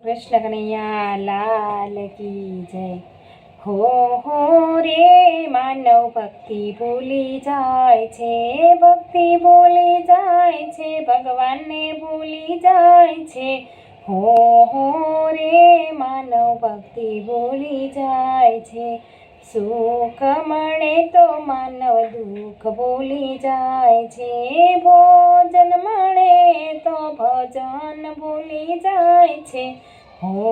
કૃષ્ણ કનૈયા લાલ કી જય। હો રે માનવ ભક્તિ ભૂલી જાય છે, ભક્તિ ભૂલી જાય છે, ભગવાનને ભૂલી જાય છે। હો રે માનવ ભક્તિ ભૂલી જાય છે, સુખ મળે તો માનવ દુઃખ ભૂલી જાય છે, ભોજન મળે તો ભજન ભૂલી જાય છે। હો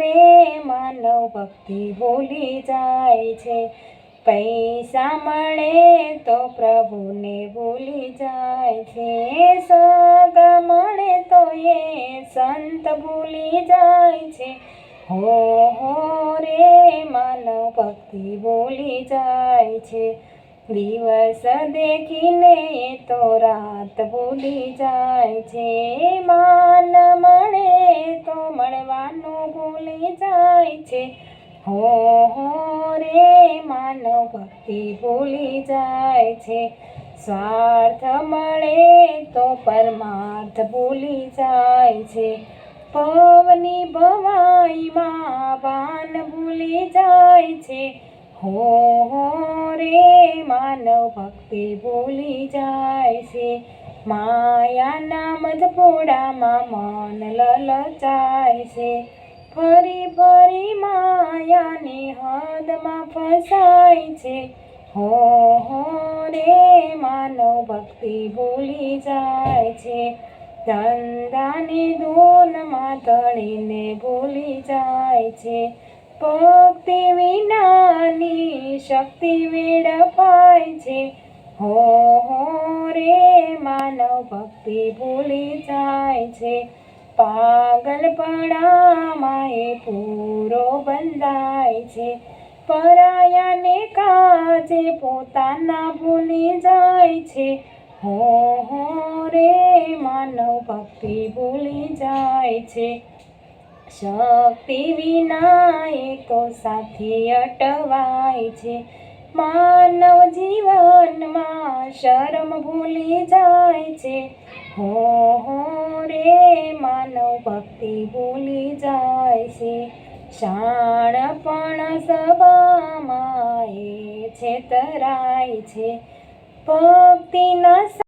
રે માનવ ભક્તિ ભૂલી જાય છે, પૈસા મળે તો પ્રભુને ભૂલી જાય છે, સગા મળે તો એ સંત ભૂલી જાય છે। હો રે માનવ ભક્તિ ભૂલી જાય છે, દિવસ દેખીને તો રાત ભૂલી જાય છે, માન મળે તો મળવાનું ભૂલી જાય છે। હો રે માનવ ભક્તિ ભૂલી જાય છે, સ્વાર્થ મળે તો પરમાર્થ ભૂલી જાય છે, પવની ભવાઈમાં ભાન ભૂલી જાય છે। હો રે માનવ ભક્તિ ભૂલી જાય છે, માયાના મધપોડામાં મન લલચાય છે, ફરી ફરી માયાની હદમાં ફસાય છે। હો રે માનવ ભક્તિ ભૂલી જાય છે, ધંધાની ધૂનમાં તળીને ભૂલી જાય છે, ભક્તિ વિનાની શક્તિ વેડફાય છે। હો રે માનવ ભક્તિ ભૂલી જાય છે, પાગલપણામાં એ પૂરો બંધાય છે, પરાયાને કાજે પોતાના ભૂલી જાય છે। હો રે માનવ ભક્તિ ભૂલી જાય છે, શક્તિ વિના એ તો સાથી અટવાય છે, માનવ જીવનમાં શરમ ભૂલી જાય છે। હો રે માનવ ભક્તિ ભૂલી જાય છે, શાણપણ સભામાં એ છેતરાય છે, ભક્તિના